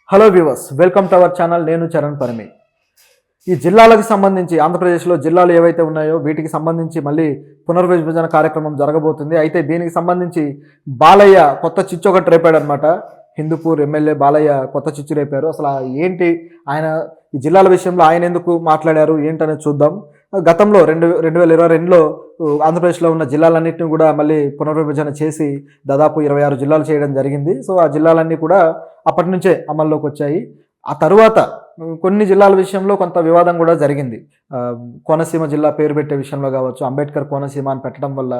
Hello viewers, welcome to our channel. నేను చరణ్ పరిమి. ఈ జిల్లాలకు సంబంధించి ఆంధ్రప్రదేశ్లో జిల్లాలు ఏవైతే ఉన్నాయో వీటికి సంబంధించి మళ్ళీ పునర్విభజన కార్యక్రమం జరగబోతుంది. అయితే దీనికి సంబంధించి బాలయ్య కొత్త చిచ్చు ఒకటి రేపాడనమాట. హిందూపూర్ ఎమ్మెల్యే బాలయ్య కొత్త చిచ్చు రేపారు. అసలు ఏంటి ఆయన ఈ జిల్లాల విషయంలో ఆయన ఎందుకు మాట్లాడారు ఏంటనేది చూద్దాం. గతంలో 2022లో ఆంధ్రప్రదేశ్లో ఉన్న జిల్లాలన్నింటినీ కూడా మళ్ళీ పునర్విభజన చేసి దాదాపు 26 జిల్లాలు చేయడం జరిగింది. సో ఆ జిల్లాలన్నీ కూడా అప్పటి నుంచే అమల్లోకి వచ్చాయి. ఆ తరువాత కొన్ని జిల్లాల విషయంలో కొంత వివాదం కూడా జరిగింది. కోనసీమ జిల్లా పేరు పెట్టే విషయంలో కావచ్చు, అంబేద్కర్ కోనసీమ అని పెట్టడం వల్ల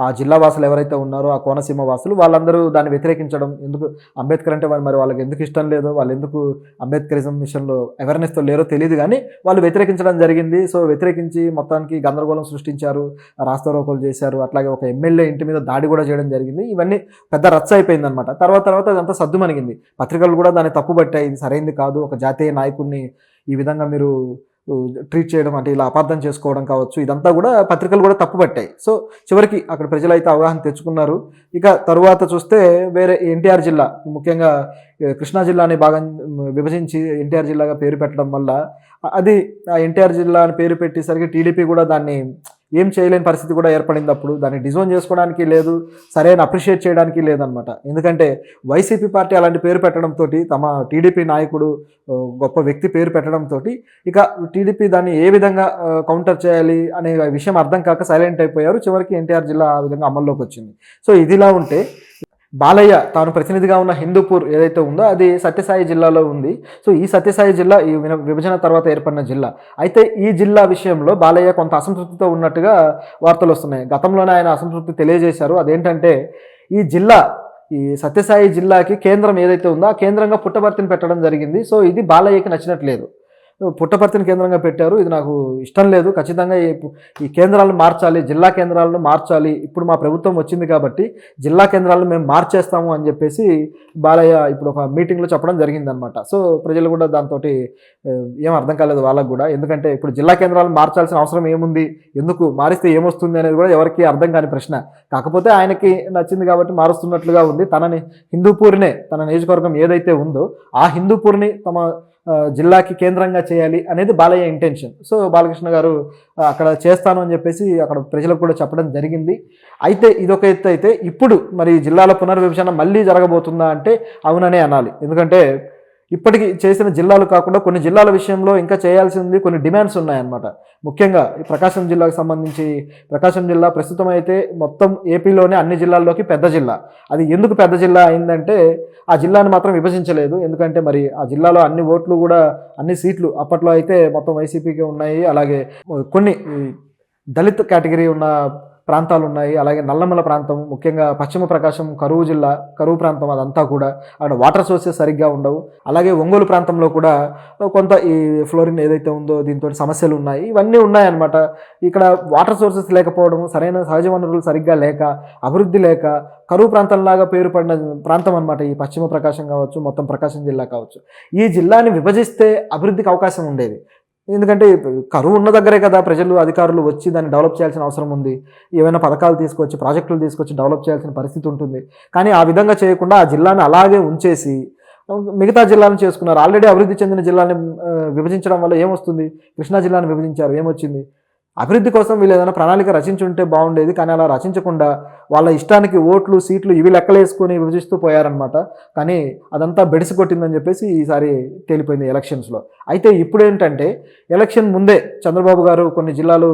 ఆ జిల్లా వాసులు ఎవరైతే ఉన్నారో ఆ కోనసీమ వాసులు వాళ్ళందరూ దాన్ని వ్యతిరేకించడం, ఎందుకు అంబేద్కర్ అంటే మరి వాళ్ళకి ఎందుకు ఇష్టం లేదో, వాళ్ళు ఎందుకు అంబేద్కరిజం విషయంలో అవేర్నెస్తో లేరో తెలియదు, కానీ వాళ్ళు వ్యతిరేకించడం జరిగింది. సో వ్యతిరేకించి మొత్తానికి గందరగోళం సృష్టించారు, రాస్తారోకోలు చేశారు, అట్లాగే ఒక ఎమ్మెల్యే ఇంటి మీద దాడి కూడా చేయడం జరిగింది. ఇవన్నీ పెద్ద రచ్చ అయిపోయిందనమాట. తర్వాత అదంతా సద్దుమణిగింది. పత్రికలు కూడా దాన్ని తప్పుపట్టాయి, ఇది సరైంది కాదు, ఒక జాతీయ నాయకుడిని ఈ విధంగా మీరు ట్రీట్ చేయడం అంటే ఇలా అపార్థం చేసుకోవడం కావచ్చు, ఇదంతా కూడా పత్రికలు కూడా తప్పుపట్టాయి. సో చివరికి అక్కడ ప్రజలైతే అవగాహన తెచ్చుకున్నారు. ఇక తరువాత చూస్తే వేరే ఎన్టీఆర్ జిల్లా, ముఖ్యంగా కృష్ణా జిల్లాని బాగా విభజించి ఎన్టీఆర్ జిల్లాగా పేరు పెట్టడం వల్ల అది ఆ ఎన్టీఆర్ జిల్లా అని పేరు పెట్టేసరికి టీడీపీ కూడా దాన్ని ఏం చేయలేని పరిస్థితి కూడా ఏర్పడింది. అప్పుడు దాన్ని డిజోన్ చేసుకోవడానికి లేదు, సరైన అప్రిషియేట్ చేయడానికి లేదనమాట. ఎందుకంటే వైసీపీ పార్టీ అలాంటి పేరు పెట్టడంతో, తమ టీడీపీ నాయకుడు గొప్ప వ్యక్తి పేరు పెట్టడంతో ఇక టీడీపీ దాన్ని ఏ విధంగా కౌంటర్ చేయాలి అనే విషయం అర్థం కాక సైలెంట్ అయిపోయారు. చివరికి ఎన్టీఆర్ జిల్లా ఆ విధంగా అమల్లోకి వచ్చింది. సో ఇదిలా ఉంటే బాలయ్య తాను ప్రతినిధిగా ఉన్న హిందూపూర్ ఏదైతే ఉందో అది సత్యసాయి జిల్లాలో ఉంది. సో ఈ సత్యసాయి జిల్లా ఈ విభజన తర్వాత ఏర్పడిన జిల్లా. అయితే ఈ జిల్లా విషయంలో బాలయ్య కొంత అసంతృప్తితో ఉన్నట్టుగా వార్తలు వస్తున్నాయి. గతంలోనే ఆయన అసంతృప్తి తెలియజేశారు. అదేంటంటే ఈ సత్యసాయి జిల్లాకి కేంద్రం ఏదైతే ఉందో ఆ కేంద్రంగా పుట్టపర్తిని పెట్టడం జరిగింది. సో ఇది బాలయ్యకి నచ్చినట్లేదు. పుట్టపర్తిని కేంద్రంగా పెట్టారు, ఇది నాకు ఇష్టం లేదు, ఖచ్చితంగా ఈ కేంద్రాలను మార్చాలి, జిల్లా కేంద్రాలను మార్చాలి, ఇప్పుడు మా ప్రభుత్వం వచ్చింది కాబట్టి జిల్లా కేంద్రాలను మేము మార్చేస్తాము అని చెప్పేసి బాలయ్య ఇప్పుడు ఒక మీటింగ్లో చెప్పడం జరిగిందనమాట. సో ప్రజలు కూడా దాంతో ఏం అర్థం కాలేదు వాళ్ళకు కూడా. ఎందుకంటే ఇప్పుడు జిల్లా కేంద్రాలను మార్చాల్సిన అవసరం ఏముంది, ఎందుకు మారిస్తే ఏమొస్తుంది అనేది కూడా ఎవరికి అర్థం కాని ప్రశ్న. కాకపోతే ఆయనకి నచ్చింది కాబట్టి మారుస్తున్నట్లుగా ఉంది. తనని హిందూపూర్నే, తన నియోజకవర్గం ఏదైతే ఉందో ఆ హిందూపూర్ని తమ జిల్లాకి కేంద్రంగా చేయాలి అనేది బాలయ్య ఇంటెన్షన్. సో బాలకృష్ణ గారు అక్కడ చేస్తాను అని చెప్పేసి అక్కడ ప్రజలకు కూడా చెప్పడం జరిగింది. అయితే ఇదొక ఎత్తు అయితే, ఇప్పుడు మరి జిల్లాల పునర్విభజన మళ్ళీ జరగబోతుందా అంటే అవుననే అనాలి. ఎందుకంటే ఇప్పటికి చేసిన జిల్లాలు కాకుండా కొన్ని జిల్లాల విషయంలో ఇంకా చేయాల్సి ఉంది, కొన్ని డిమాండ్స్ ఉన్నాయన్నమాట. ముఖ్యంగా ప్రకాశం జిల్లాకు సంబంధించి, ప్రకాశం జిల్లా ప్రస్తుతం అయితే మొత్తం ఏపీలోనే అన్ని జిల్లాల్లోకి పెద్ద జిల్లా. అది ఎందుకు పెద్ద జిల్లా అయిందంటే ఆ జిల్లాని మాత్రం విభజించలేదు. ఎందుకంటే మరి ఆ జిల్లాలో అన్ని ఓట్లు కూడా, అన్ని సీట్లు అప్పట్లో అయితే మొత్తం వైసీపీకి ఉన్నాయి. అలాగే కొన్ని దళిత్ కేటగిరీ ఉన్న ప్రాంతాలు ఉన్నాయి. అలాగే నల్లమల ప్రాంతం, ముఖ్యంగా పశ్చిమ ప్రకాశం కరువు జిల్లా, కరువు ప్రాంతం, అదంతా కూడా అక్కడ వాటర్ సోర్సెస్ సరిగ్గా ఉండవు. అలాగే ఒంగోలు ప్రాంతంలో కూడా కొంత ఈ ఫ్లోరిన్ ఏదైతే ఉందో దీంతో సమస్యలు ఉన్నాయి. ఇవన్నీ ఉన్నాయన్నమాట. ఇక్కడ వాటర్ సోర్సెస్ లేకపోవడం, సరైన సహజ వనరులు సరిగ్గా లేక, అభివృద్ధి లేక కరువు ప్రాంతంలాగా పేరు పడిన ప్రాంతం అనమాట ఈ పశ్చిమ ప్రకాశం కావచ్చు, మొత్తం ప్రకాశం జిల్లా కావచ్చు. ఈ జిల్లాని విభజిస్తే అభివృద్ధికి అవకాశం ఉండేది. ఎందుకంటే కరువు ఉన్న దగ్గరే కదా ప్రజలు, అధికారులు వచ్చి దాన్ని డెవలప్ చేయాల్సిన అవసరం ఉంది. ఏమైనా పథకాలు తీసుకొచ్చి, ప్రాజెక్టులు తీసుకొచ్చి డెవలప్ చేయాల్సిన పరిస్థితి ఉంటుంది. కానీ ఆ విధంగా చేయకుండా ఆ జిల్లాని అలాగే ఉంచేసి మిగతా జిల్లాలను చేసుకున్నారు. ఆల్రెడీ అభివృద్ధి చెందిన జిల్లాని విభజించడం వల్ల ఏమొస్తుంది? కృష్ణా జిల్లాను విభజించారు, ఏమొచ్చింది? అభివృద్ధి కోసం వీళ్ళు ఏదైనా ప్రణాళిక రచించుంటే బాగుండేది. కానీ అలా రచించకుండా వాళ్ళ ఇష్టానికి ఓట్లు, సీట్లు ఇవి లెక్కలేసుకొని విభజిస్తూ పోయారనమాట. కానీ అదంతా బెడిసి కొట్టిందని చెప్పేసి ఈసారి తేలిపోయింది ఎలక్షన్స్లో. అయితే ఇప్పుడు ఏంటంటే ఎలక్షన్ ముందే చంద్రబాబు గారు కొన్ని జిల్లాలు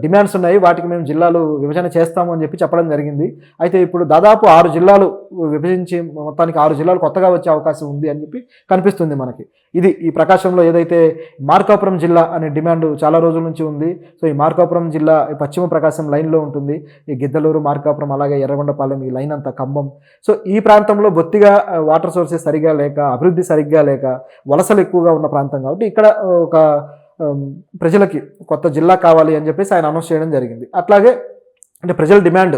డిమాండ్స్ ఉన్నాయి, వాటికి మేము జిల్లాలు విభజన చేస్తాము అని చెప్పడం జరిగింది. అయితే ఇప్పుడు దాదాపు 6 జిల్లాలు విభజించి మొత్తానికి 6 జిల్లాలు కొత్తగా వచ్చే అవకాశం ఉంది అని చెప్పి కనిపిస్తుంది మనకి. ఇది ఈ ప్రకాశంలో ఏదైతే మార్కాపురం జిల్లా అనే డిమాండ్ చాలా రోజుల నుంచి ఉంది. సో ఈ మార్కాపురం జిల్లా పశ్చిమ ప్రకాశం లైన్లో ఉంటుంది. ఈ గిద్దలూరు, మార్కాపురం, అలాగే ఎర్రగొండపాలెం, ఈ లైన్ అంతా ఖమ్మం. సో ఈ ప్రాంతంలో బొత్తిగా వాటర్ సోర్సెస్ సరిగ్గా లేక, అభివృద్ధి సరిగ్గా లేక, వలసలు ఎక్కువగా ఉన్న ప్రాంతం కాబట్టి ఇక్కడ ఒక ప్రజలకి కొత్త జిల్లా కావాలి అని చెప్పేసి ఆయన అనౌన్స్ చేయడం జరిగింది. అట్లాగే అంటే ప్రజల డిమాండ్,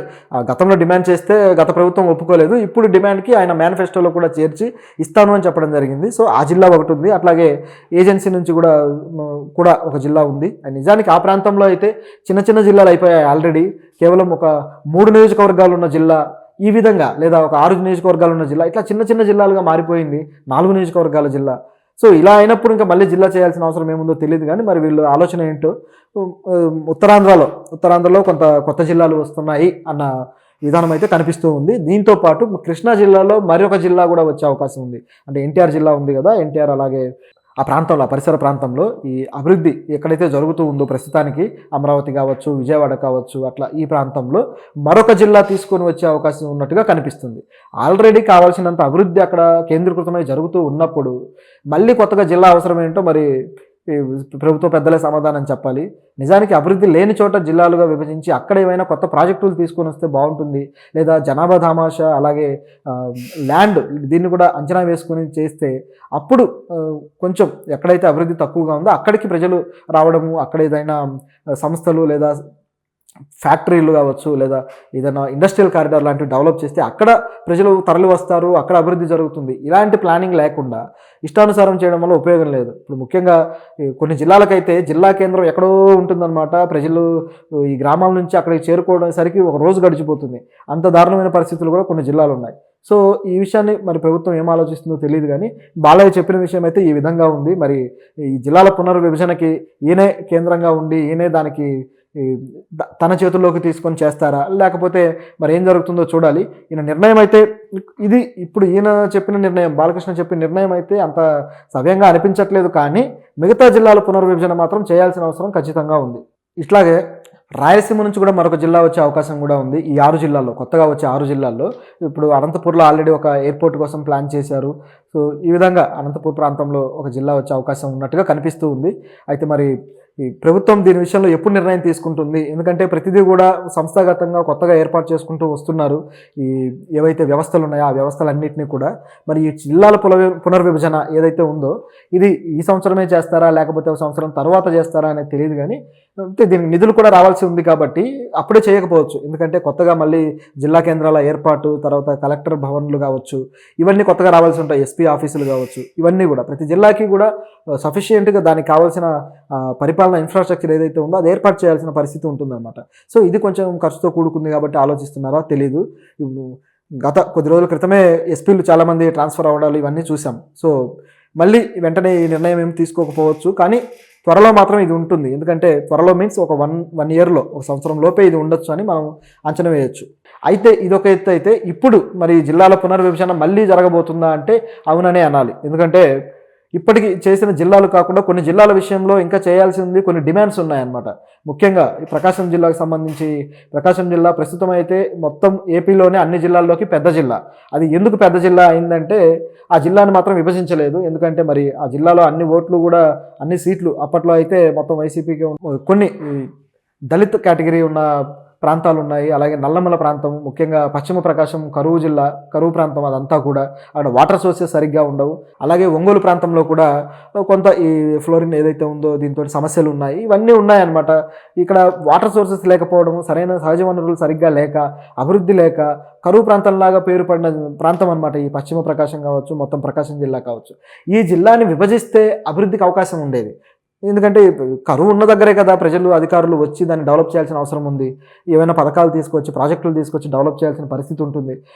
గతంలో డిమాండ్ చేస్తే గత ప్రభుత్వం ఒప్పుకోలేదు, ఇప్పుడు డిమాండ్కి ఆయన మేనిఫెస్టోలో కూడా చేర్చి ఇస్తాను అని చెప్పడం జరిగింది. సో ఆ జిల్లా ఒకటి ఉంది. అట్లాగే ఏజెన్సీ నుంచి కూడా ఒక జిల్లా ఉంది. నిజానికి ఆ ప్రాంతంలో అయితే చిన్న చిన్న జిల్లాలు అయిపోయాయి ఆల్రెడీ. కేవలం ఒక 3 నియోజకవర్గాలు ఉన్న జిల్లా ఈ విధంగా లేదా ఒక 6 నియోజకవర్గాలు ఉన్న జిల్లా ఇట్లా చిన్న చిన్న జిల్లాలుగా మారిపోయింది 4 నియోజకవర్గాల జిల్లా. సో ఇలా అయినప్పుడు ఇంకా మళ్ళీ జిల్లా చేయాల్సిన అవసరం ఏముందో తెలియదు కానీ మరి వీళ్ళు ఆలోచన ఏంటో. ఉత్తరాంధ్రలో కొంత కొత్త జిల్లాలు వస్తున్నాయి అన్న విధానం అయితే కనిపిస్తూ ఉంది. దీంతో పాటు కృష్ణా జిల్లాలో మరొక జిల్లా కూడా వచ్చే అవకాశం ఉంది. అంటే ఎన్టీఆర్ జిల్లా ఉంది కదా, ఎన్టీఆర్ అలాగే ఆ ప్రాంతంలో, ఆ పరిసర ప్రాంతంలో ఈ అభివృద్ధి ఎక్కడైతే జరుగుతూ ఉందో ప్రస్తుతానికి అమరావతి కావచ్చు, విజయవాడ కావచ్చు, అట్లా ఈ ప్రాంతంలో మరొక జిల్లా తీసుకొని వచ్చే అవకాశం ఉన్నట్టుగా కనిపిస్తుంది. ఆల్రెడీ కావాల్సినంత అభివృద్ధి అక్కడ కేంద్రీకృతమై జరుగుతూ ఉన్నప్పుడు మళ్ళీ కొత్తగా జిల్లా అవసరం ఏంటో మరి ఈ ప్రభుత్వ పెద్దలే సమాధానం చెప్పాలి. నిజానికి అభివృద్ధి లేని చోట జిల్లాలుగా విభజించి అక్కడ ఏమైనా కొత్త ప్రాజెక్టులు తీసుకొని వస్తే బాగుంటుంది. లేదా జనాభా దామాషా అలాగే ల్యాండ్ దీన్ని కూడా అంచనా వేసుకుని చేస్తే అప్పుడు కొంచెం ఎక్కడైతే అభివృద్ధి తక్కువగా ఉందో అక్కడికి ప్రజలు రావడము, అక్కడ ఏదైనా సంస్థలు లేదా ఫ్యాక్టరీలు కావచ్చు లేదా ఏదైనా ఇండస్ట్రియల్ కారిడార్ లాంటివి డెవలప్ చేస్తే అక్కడ ప్రజలు తరలి వస్తారు, అక్కడ అభివృద్ధి జరుగుతుంది. ఇలాంటి ప్లానింగ్ లేకుండా ఇష్టానుసారం చేయడం వల్ల ఉపయోగం లేదు. ఇప్పుడు ముఖ్యంగా కొన్ని జిల్లాలకైతే జిల్లా కేంద్రం ఎక్కడో ఉంటుందన్నమాట. ప్రజలు ఈ గ్రామాల నుంచి అక్కడికి చేరుకోవడానికి ఒక రోజు గడిచిపోతుంది. అంత దారుణమైన పరిస్థితులు కూడా కొన్ని జిల్లాలు ఉన్నాయి. సో ఈ విషయాన్ని మరి ప్రభుత్వం ఏం ఆలోచిస్తుందో తెలియదు కానీ బాలయ్య చెప్పిన విషయం అయితే ఈ విధంగా ఉంది. మరి ఈ జిల్లాల పునర్విభజనకి ఈయనే కేంద్రంగా ఉండి ఈయనే దానికి తన చేతుల్లోకి తీసుకొని చేస్తారా, లేకపోతే మరి ఏం జరుగుతుందో చూడాలి. ఈయన నిర్ణయం అయితే ఇది ఇప్పుడు ఈయన చెప్పిన నిర్ణయం, బాలకృష్ణ చెప్పిన నిర్ణయం అయితే అంత సవ్యంగా అనిపించట్లేదు. కానీ మిగతా జిల్లాల పునర్విభజన మాత్రం చేయాల్సిన అవసరం ఖచ్చితంగా ఉంది. ఇట్లాగే రాయలసీమ నుంచి కూడా మరొక జిల్లా వచ్చే అవకాశం కూడా ఉంది. ఈ 6 జిల్లాల్లో, కొత్తగా వచ్చే 6 జిల్లాల్లో ఇప్పుడు అనంతపూర్లో ఆల్రెడీ ఒక ఎయిర్పోర్ట్ కోసం ప్లాన్ చేశారు. సో ఈ విధంగా అనంతపూర్ ప్రాంతంలో ఒక జిల్లా వచ్చే అవకాశం ఉన్నట్టుగా కనిపిస్తూ ఉంది. అయితే మరి ఈ ప్రభుత్వం దీని విషయంలో ఎప్పుడు నిర్ణయం తీసుకుంటుంది? ఎందుకంటే ప్రతిదీ కూడా సంస్థాగతంగా కొత్తగా ఏర్పాటు చేసుకుంటూ వస్తున్నారు. ఈ ఏవైతే వ్యవస్థలు ఉన్నాయో ఆ వ్యవస్థలన్నింటినీ కూడా మరి ఈ జిల్లాల పునర్విభజన ఏదైతే ఉందో ఇది ఈ సంవత్సరమే చేస్తారా లేకపోతే ఒక సంవత్సరం తర్వాత చేస్తారా అనేది తెలియదు. కానీ దీనికి నిధులు కూడా రావాల్సి ఉంది కాబట్టి అప్పుడే చేయకపోవచ్చు. ఎందుకంటే కొత్తగా మళ్ళీ జిల్లా కేంద్రాల ఏర్పాటు, తర్వాత కలెక్టర్ భవన్లు కావచ్చు, ఇవన్నీ కొత్తగా రావాల్సి ఉంటాయి. ఎస్పీ ఆఫీసులు కావచ్చు, ఇవన్నీ కూడా ప్రతి జిల్లాకి కూడా సఫిషియెంట్గా దానికి కావాల్సిన పరిపాలన ఇన్ఫ్రాస్ట్రక్చర్ ఏదైతే ఉందో అది ఏర్పాటు చేయాల్సిన పరిస్థితి ఉంటుందన్నమాట. సో ఇది కొంచెం ఖర్చుతో కూడుకుంది కాబట్టి ఆలోచిస్తున్నారా తెలీదు. గత కొద్ది రోజుల క్రితమే ఎస్పీలు చాలామంది ట్రాన్స్ఫర్ అవ్వడాలు ఇవన్నీ చూసాం. సో మళ్ళీ వెంటనే ఈ నిర్ణయం ఏమి తీసుకోకపోవచ్చు, కానీ త్వరలో మాత్రం ఇది ఉంటుంది. ఎందుకంటే త్వరలో మీన్స్ ఒక వన్ ఇయర్లో, ఒక సంవత్సరం లోపే ఇది ఉండొచ్చు అని మనం అంచనా వేయొచ్చు. అయితే ఇదొక ఎత్తు అయితే ఇప్పుడు మరి జిల్లాల పునర్విభజన మళ్ళీ జరగబోతుందా అంటే అవుననే అనాలి. ఎందుకంటే ఇప్పటికి చేసిన జిల్లాలు కాకుండా కొన్ని జిల్లాల విషయంలో ఇంకా చేయాల్సి ఉంది, కొన్ని డిమాండ్స్ ఉన్నాయన్నమాట. ముఖ్యంగా ఈ ప్రకాశం జిల్లాకు సంబంధించి, ప్రకాశం జిల్లా ప్రస్తుతం అయితే మొత్తం ఏపీలోనే అన్ని జిల్లాల్లోకి పెద్ద జిల్లా. అది ఎందుకు పెద్ద జిల్లా అయిందంటే ఆ జిల్లాని మాత్రం విభజించలేదు. ఎందుకంటే మరి ఆ జిల్లాలో అన్ని ఓట్లు కూడా, అన్ని సీట్లు అప్పట్లో అయితే మొత్తం వైసీపీకి కొన్ని దళిత్ కేటగిరీ ఉన్న ప్రాంతాలు ఉన్నాయి. అలాగే నల్లమల ప్రాంతం, ముఖ్యంగా పశ్చిమ ప్రకాశం కరువు జిల్లా, కరువు ప్రాంతం అదంతా కూడా అక్కడ వాటర్ సోర్సెస్ సరిగ్గా ఉండవు. అలాగే ఒంగోలు ప్రాంతంలో కూడా కొంత ఈ ఫ్లోరిన్ ఏదైతే ఉందో దీంతో సమస్యలు ఉన్నాయి. ఇవన్నీ ఉన్నాయన్నమాట. ఇక్కడ వాటర్ సోర్సెస్ లేకపోవడం, సరైన సహజ వనరులు సరిగ్గా లేక, అభివృద్ధి లేక కరువు ప్రాంతంలాగా పేరు పడిన ప్రాంతం అనమాట ఈ పశ్చిమ ప్రకాశం కావచ్చు, మొత్తం ప్రకాశం జిల్లా కావచ్చు. ఈ జిల్లాని విభజిస్తే అభివృద్ధికి అవకాశం ఉండేది. ఎందుకంటే కరువు ఉన్న దగ్గరే కదా ప్రజలు, అధికారులు వచ్చి దాన్ని డెవలప్ చేయాల్సిన అవసరం ఉంది. ఏమైనా పథకాలు తీసుకొచ్చి, ప్రాజెక్టులు తీసుకొచ్చి డెవలప్ చేయాల్సిన పరిస్థితి ఉంటుంది.